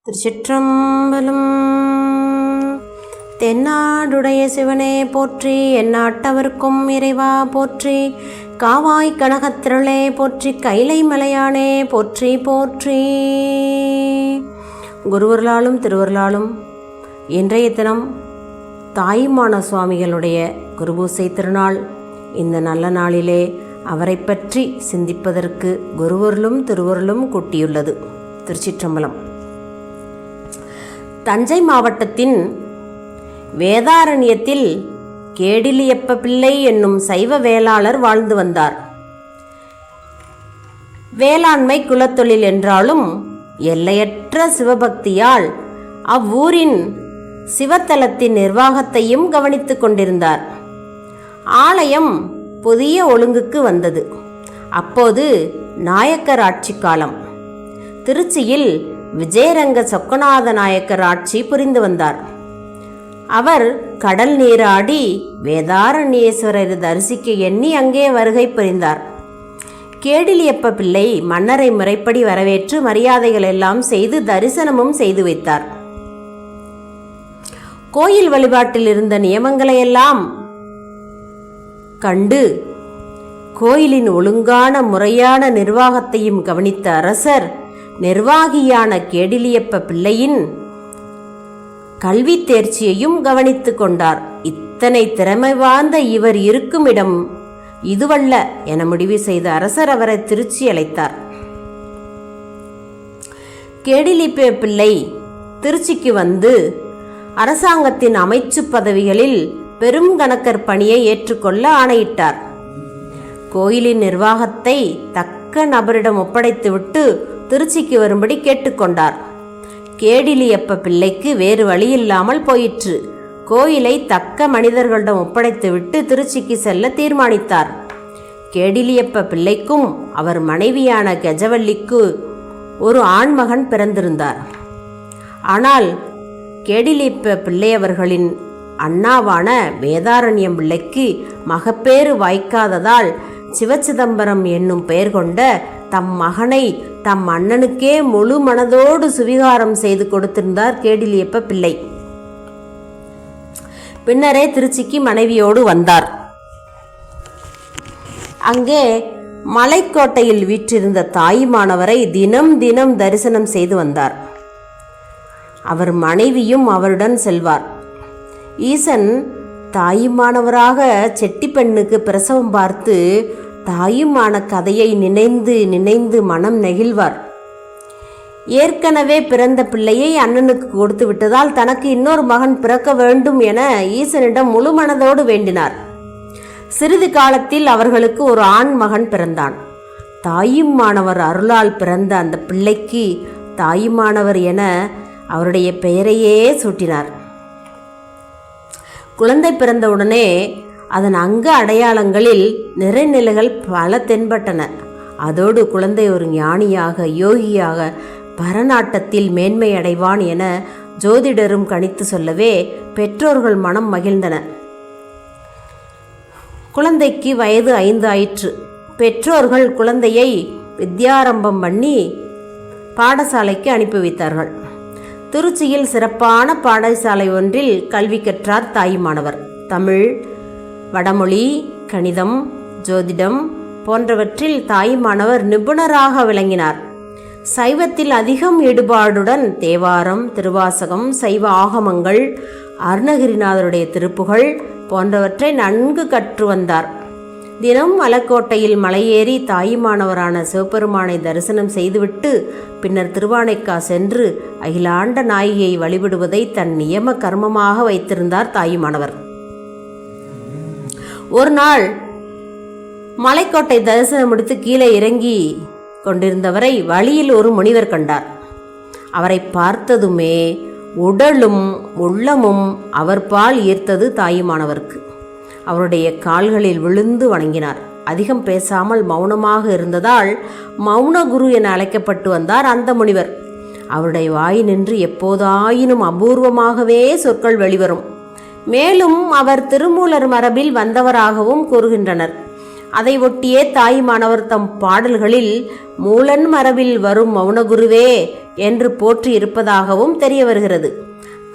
திருச்சிற்றம்பலம். தென்னாடுடைய சிவனே போற்றி, எந்நாட்டவர்க்கும் இறைவா போற்றி, காவாய் கனகத்திரளே போற்றி, கைலை மலையானே போற்றி போற்றி. குருவர்களாலும் திருவர்களாலும் இன்றைய தினம் தாயுமான சுவாமிகளுடைய குருபூசை திருநாள். இந்த நல்ல நாளிலே அவரை பற்றி சிந்திப்பதற்கு குருவர்களும் திருவர்களும் கூட்டியுள்ளது. திருச்சிற்றம்பலம். தஞ்சை மாவட்டத்தின் வேதாரண்யத்தில் கேடிலியப்ப பிள்ளை என்னும் சைவ வேளாளர் வாழ்ந்து வந்தார். வேளாண்மை குலத்தொழில் என்றாலும் எல்லையற்ற சிவபக்தியால் அவ்வூரின் சிவத்தலத்தின் நிர்வாகத்தையும் கவனித்துக் கொண்டிருந்தார். ஆலயம் புதிய ஒழுங்குக்கு வந்தது. அப்போது நாயக்கர் ஆட்சி காலம். திருச்சியில் விஜயரங்க சொக்கநாத நாயக்கர் ஆட்சி புரிந்து வந்தார். அவர் கடல் நீராடி வேதாரண்யேஸ்வரரை தரிசிக்க எண்ணி அங்கே வருகை புரிந்தார். கேடிலியப்ப பிள்ளை மன்னரை முறைப்படி வரவேற்று மரியாதைகள் எல்லாம் செய்து தரிசனமும் செய்து வைத்தார். கோயில் வழிபாட்டில் இருந்த நியமங்களையெல்லாம் கண்டு கோயிலின் ஒழுங்கான முறையான நிர்வாகத்தையும் கவனித்த அரசர் நிர்வாகியான கேடிலியப்ப பிள்ளையின் கல்வி தேர்ச்சியையும் கவனித்து கொண்டார். இத்தனை திறமை வாய்ந்த இவர் இருக்கும் இடம் இதுவல்ல என முடிவு செய்த அரசர் அவரை திருச்சி அழைத்தார். கேடிலியப்ப பிள்ளை திருச்சிக்கு வந்து அரசாங்கத்தின் அமைச்சு பதவிகளில் பெரும் கணக்கர் பணியை ஏற்றுக்கொள்ள ஆணையிட்டார். கோயிலின் நிர்வாகத்தை தக்க நபரிடம் ஒப்படைத்துவிட்டு திருச்சிக்கு வரும்படி கேட்டுக்கொண்டார். கேடிலியப்ப பிள்ளைக்கு வேறு வழியில்லாமல் போயிற்று. கோயிலை தக்க மனிதர்களிடம் ஒப்படைத்துவிட்டு திருச்சிக்கு செல்ல தீர்மானித்தார். கேடிலியப்ப பிள்ளைக்கும் அவர் மனைவியான கஜவல்லிக்கு ஒரு ஆண்மகன் பிறந்திருந்தார். ஆனால் கேடிலியப்ப பிள்ளையவர்களின் அண்ணாவான வேதாரண்யம் பிள்ளைக்கு மகப்பேறு வாய்க்காததால் சிவச்சிதம்பரம் என்னும் பெயர் கொண்ட தம் மகனை தம் அண்ணனுக்கே முழு மனதோடு சுவிகாரம் செய்து கொடுத்திருந்தார் கேடிலியப்ப பிள்ளை. பின்னரே திருச்சிக்கு மனைவியோடு வந்தார். அங்கே மலைக்கோட்டையில் வீற்றிருந்த தாயுமானவரை தினம் தினம் தரிசனம் செய்து வந்தார். அவர் மனைவியும் அவருடன் செல்வார். ஈசன் தாயுமானவராக செட்டி பெண்ணுக்கு பிரசவம் பார்த்து தாயுமான கதையை நினைந்து நினைந்து மனம் நெகிழ்வார். ஏற்கனவே பிறந்த பிள்ளையை அண்ணனுக்கு கொடுத்து விட்டதால் தனக்கு இன்னொரு மகன் பிறக்க வேண்டும் என ஈசனிடம் முழு மனதோடு வேண்டினார். சிறிது காலத்தில் அவர்களுக்கு ஒரு ஆண் மகன் பிறந்தான். தாயுமானவர் அருளால் பிறந்த அந்த பிள்ளைக்கு தாயுமானவர் என அவருடைய பெயரையே சூட்டினார். குழந்தை பிறந்தவுடனே அதன் அங்க அடையாளங்களில் நிறைநிலைகள் பல தென்பட்டன. அதோடு குழந்தை ஒரு ஞானியாக யோகியாக பரநாட்டத்தில் மேன்மை அடைவான் என ஜோதிடரும் கணித்து சொல்லவே பெற்றோர்கள் மனம் மகிழ்ந்தன. குழந்தைக்கு வயது 5 ஆயிற்று. பெற்றோர்கள் குழந்தையை வித்யாரம்பம் பண்ணி பாடசாலைக்கு அனுப்பி வைத்தார்கள். திருச்சியில் சிறப்பான பாடசாலை ஒன்றில் கல்வி கற்றார் தாயுமானவர். தமிழ், வடமொழி, கணிதம், ஜோதிடம் போன்றவற்றில் தாயுமானவர் நிபுணராக விளங்கினார். சைவத்தில் அதிகம் ஈடுபாடுடன் தேவாரம், திருவாசகம், சைவ ஆகமங்கள், அருணகிரிநாதருடைய திருப்புகழ் போன்றவற்றை நன்கு கற்று வந்தார். தினம் மலைக்கோட்டையில் மலையேறி தாயுமானவரான சிவபெருமானை தரிசனம் செய்துவிட்டு பின்னர் திருவானைக்கா சென்று அகிலாண்ட நாயகியை வழிபடுவதை தன் நியம கர்மமாக வைத்திருந்தார் தாயுமானவர். ஒரு நாள் மலைக்கோட்டை தரிசனம் முடித்து கீழே இறங்கி கொண்டிருந்தவரை வழியில் ஒரு முனிவர் கண்டார். அவரை பார்த்ததுமே உடலும் உள்ளமும் அவர் பால் ஈர்த்தது தாயுமானவருக்கு. அவருடைய கால்களில் விழுந்து வணங்கினார். அதிகம் பேசாமல் மௌனமாக இருந்ததால் மௌன குரு என அழைக்கப்பட்டு வந்தார் அந்த முனிவர். அவருடைய வாய் நின்று எப்போதாயினும் அபூர்வமாகவே சொற்கள் வெளிவரும். மேலும் அவர் திருமூலர் மரபில் வந்தவராகவும் கூறுகின்றனர். அதை ஒட்டியே தாயுமானவர் தம் பாடல்களில் மூலன் மரபில் வரும் மௌனகுருவே என்று போற்றி இருப்பதாகவும் தெரிய வருகிறது.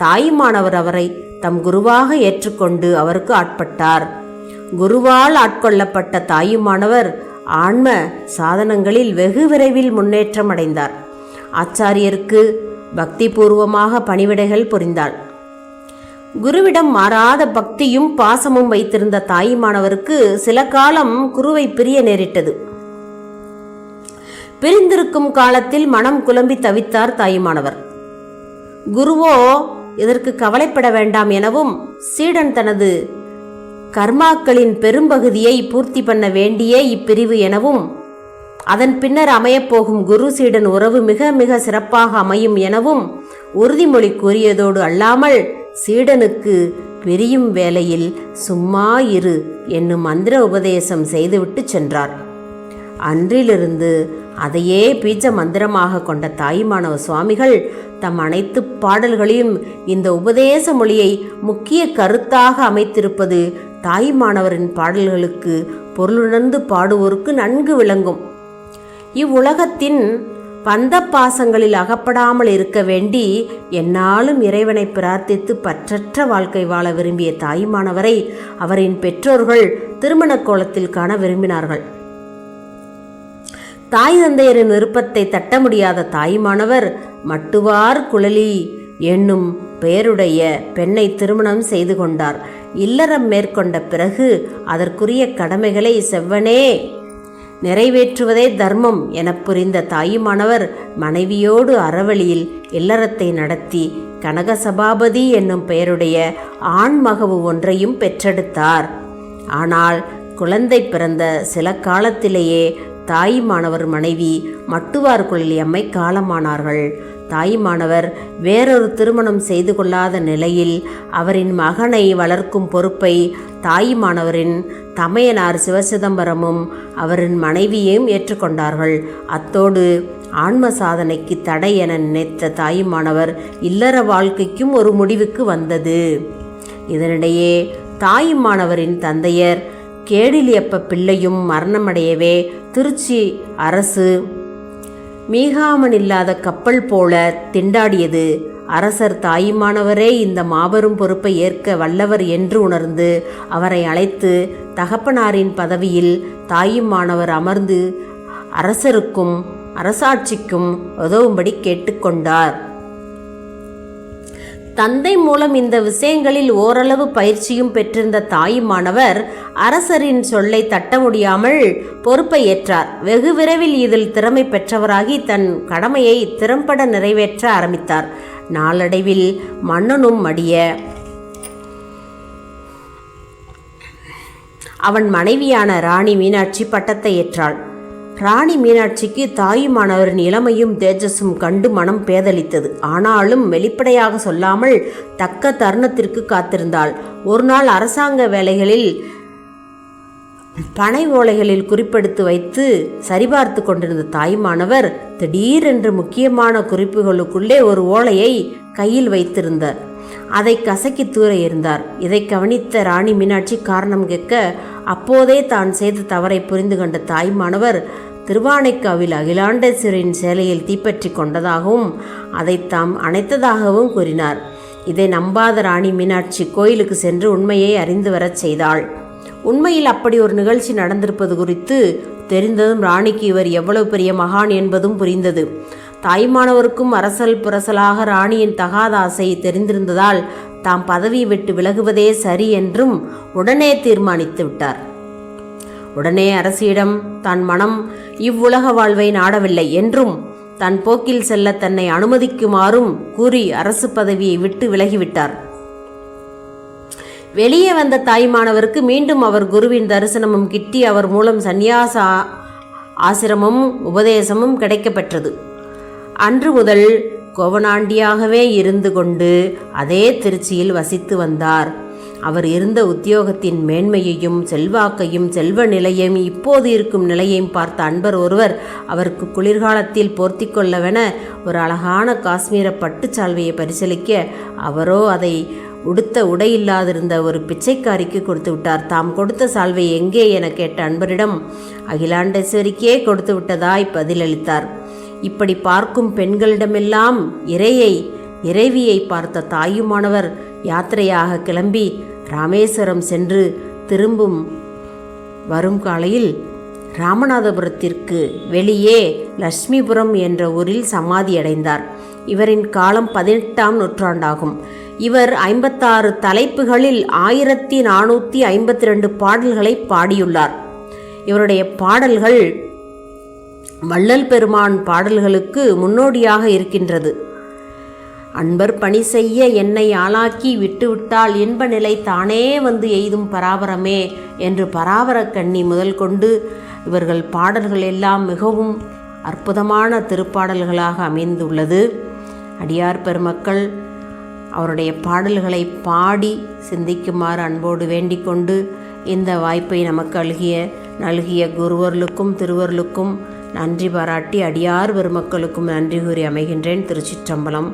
தாயுமானவர் அவரை தம் குருவாக ஏற்றுக்கொண்டு அவருக்கு ஆட்பட்டார். குருவால் ஆட்கொள்ளப்பட்ட தாயுமானவர் ஆன்ம சாதனங்களில் வெகு விரைவில் முன்னேற்றம் அடைந்தார். ஆச்சாரியருக்கு பக்தி பூர்வமாக பணிவிடைகள் புரிந்தாள். குருவிடம் மாறாத பக்தியும் பாசமும் வைத்திருந்த தாயுமானவருக்கு சில காலம் குருவை பிரிய நேரிட்டது. பிரிந்திருக்கும் காலத்தில் மனம் குழம்பி தவித்தார் தாயுமானவர். குருவோ இதற்கு கவலைப்பட வேண்டாம் எனவும், சீடன் தனது கர்மாக்களின் பெரும்பகுதியை பூர்த்தி பண்ண வேண்டிய இப்பிரிவு எனவும், அதன் பின்னர் அமையப்போகும் குரு சீடன் உறவு மிக மிக சிறப்பாக அமையும் எனவும் உறுதிமொழி கூறியதோடு அல்லாமல், சீடனுக்கு பிரியும் வேளையில் சும்மா இரு என்னும் மந்திர உபதேசம் செய்துவிட்டு சென்றார். அன்றிலிருந்து அதையே பீஜ மந்திரமாக கொண்ட தாயுமானவ சுவாமிகள் தம் அனைத்து பாடல்களையும் இந்த உபதேச மொழியை முக்கிய கருத்தாக அமைத்திருப்பது தாயுமானவரின் பாடல்களுக்கு பொருளுணர்ந்து பாடுவோருக்கு நன்கு விளங்கும். இவ்வுலகத்தின் பந்த பாசங்களில் அகப்படாமல் இருக்க வேண்டி எந்நாளும் இறைவனை பிரார்த்தித்து பற்றற்ற வாழ்க்கை வாழ விரும்பிய தாயுமானவரை அவரின் பெற்றோர்கள் திருமண கோலத்தில் காண விரும்பினார்கள். தாய் தந்தையரின் விருப்பத்தை தட்ட முடியாத தாயுமானவர் மட்டுவார் குழலி என்னும் பெயருடைய பெண்ணை திருமணம் செய்து கொண்டார். இல்லறம் மேற்கொண்ட பிறகு அதற்குரிய கடமைகளை செவ்வனே நிறைவேற்றுவதே தர்மம் என புரிந்த தாயுமானவர் மனைவியோடு அறவழியில் இல்லறத்தை நடத்தி கனகசபாபதி என்னும் பெயருடைய ஆண்மகவு ஒன்றையும் பெற்றெடுத்தார். ஆனால் குழந்தை பிறந்த சில காலத்திலேயே தாயுமானவர் மனைவி மட்டுவார் குழலியம்மை காலமானார்கள். தாயுமானவர் வேறொரு திருமணம் செய்து கொள்ளாத நிலையில் அவரின் மகனை வளர்க்கும் பொறுப்பை தாயுமானவரின் தமையனார் சிவசிதம்பரமும் அவரின் மனைவியையும் ஏற்றுக்கொண்டார்கள். அத்தோடு ஆன்ம சாதனைக்கு தடை என நினைத்த தாயுமானவர் இல்லற வாழ்க்கைக்கும் ஒரு முடிவுக்கு வந்தது. இதனிடையே தாயுமானவரின் தந்தையர் கேடிலியப்ப பிள்ளையும் மரணமடையவே திருச்சி அரசு மீகாமனில்லாத கப்பல் போல திண்டாடியது. அரசர் தாயுமானவரே இந்த மாபெரும் பொறுப்பை ஏற்க வல்லவர் என்று உணர்ந்து அவரை அழைத்து தகப்பனாரின் பதவியில் தாயுமானவர் அமர்ந்து அரசருக்கும் அரசாட்சிக்கும் உதவும்படி கேட்டுக்கொண்டார். தந்தை மூலம் இந்த விஷயங்களில் ஓரளவு பயிற்சியும் பெற்றிருந்த தாயுமானவர் அரசரின் சொல்லை தட்ட முடியாமல் பொறுப்பை ஏற்றார். வெகு விரைவில் இதில் திறமை பெற்றவராகி தன் கடமையை திறம்பட நிறைவேற்ற ஆரம்பித்தார். நாளடைவில் மன்னனும் மடிய அவன் மனைவியான ராணி மீனாட்சி பட்டத்தை ஏற்றாள். ராணி மீனாட்சிக்கு தாயுமானவரின் இளமையும் தேஜஸும் கண்டு மனம் பேதலித்தது. ஆனாலும் வெளிப்படையாக சொல்லாமல் தக்க தருணத்திற்கு காத்திருந்தாள். ஒரு நாள் அரசாங்க வேலைகளில் பனை ஓலைகளில் குறிப்பெடுத்து வைத்து சரிபார்த்து கொண்டிருந்த தாயுமானவர் திடீரென்று முக்கியமான குறிப்புகளுக்குள்ளே ஒரு ஓலையை கையில் வைத்திருந்தார். அதை கசக்கி தூர எறிந்தார். இதை கவனித்த ராணி மீனாட்சி காரணம் கேட்க அப்போதே தான் செய்த தவறை புரிந்து கொண்ட தாயுமானவர் திருவானைக்காவில் அகிலாண்டேஸ்வரின் சேலையில் தீப்பற்றி கொண்டதாகவும் அதை தாம் அணைத்ததாகவும் கூறினார். இதை நம்பாத ராணி மீனாட்சி கோயிலுக்கு சென்று உண்மையை அறிந்து வரச் செய்தாள். உண்மையில் அப்படி ஒரு நிகழ்ச்சி நடந்திருப்பது குறித்து தெரிந்ததும் ராணிக்கு இவர் எவ்வளவு பெரிய மகான் என்பதும் புரிந்தது. தாயுமானவருக்கும் அரசல் புரசலாக ராணியின் தகாத ஆசை தெரிந்திருந்ததால் தாம் பதவியை விட்டு விலகுவதே சரி என்றும் உடனே தீர்மானித்து விட்டார். உடனே அரசியிடம் தான் மனம் இவ்வுலக வாழ்வை நாடவில்லை என்றும் தன் போக்கில் செல்ல தன்னை அனுமதிக்குமாறும் கூறி அரசு பதவியை விட்டு விலகிவிட்டார். வெளியே வந்த தாயுமானவருக்கு மீண்டும் அவர் குருவின் தரிசனமும் கிட்டி அவர் மூலம் சந்நியாச ஆசிரமும் உபதேசமும் கிடைக்கப்பெற்றது. அன்று முதல் கோவனாண்டியாகவே இருந்து கொண்டு அதே திருச்சியில் வசித்து வந்தார். அவர் இருந்த உத்தியோகத்தின் மேன்மையையும் செல்வாக்கையும் செல்வ நிலையையும் இப்போது இருக்கும் நிலையையும் பார்த்த அன்பர் ஒருவர் அவருக்கு குளிர்காலத்தில் போர்த்தி கொள்ளவென ஒரு அழகான காஷ்மீர பட்டுச்சால்வையை பரிசீலிக்க அவரோ அதை உடுத்த உடையில்லாதிருந்த ஒரு பிச்சைக்காரிக்கு கொடுத்து விட்டார். தாம் கொடுத்த சால்வை எங்கே என கேட்ட அன்பரிடம் அகிலாண்டேஸ்வரிக்கே கொடுத்து விட்டதாய் பதிலளித்தார். இப்படி பார்க்கும் பெண்களிடமெல்லாம் இறைவியை பார்த்த தாயுமானவர் யாத்திரையாக கிளம்பி ராமேஸ்வரம் சென்று திரும்பும் வரும் காலையில் ராமநாதபுரத்திற்கு வெளியே லட்சுமிபுரம் என்ற ஊரில் சமாதியடைந்தார். இவரின் காலம் 18ஆம் நூற்றாண்டாகும். இவர் 56 தலைப்புகளில் 1452 பாடல்களை பாடியுள்ளார். இவருடைய பாடல்கள் வள்ளல் பெருமான் பாடல்களுக்கு முன்னோடியாக இருக்கின்றது. அன்பர் பணி செய்ய என்னை ஆளாக்கி விட்டுவிட்டால் இன்ப நிலை தானே வந்து எய்தும் பராபரமே என்று பராபரக் கண்ணி முதல் கொண்டு இவர்கள் பாடல்கள் எல்லாம் மிகவும் அற்புதமான திருப்பாடல்களாக அமைந்துள்ளது. அடியார் பெருமக்கள் அவருடைய பாடல்களை பாடி சிந்திக்குமாறு அன்போடு வேண்டிக் கொண்டு இந்த வாய்ப்பை நமக்கு நல்கிய குருவர்களுக்கும் திருவர்களுக்கும் நன்றி பாராட்டி அடியார் பெருமக்களுக்கும் நன்றி கூறி அமைகின்றேன். திருச்சிற்றம்பலம்.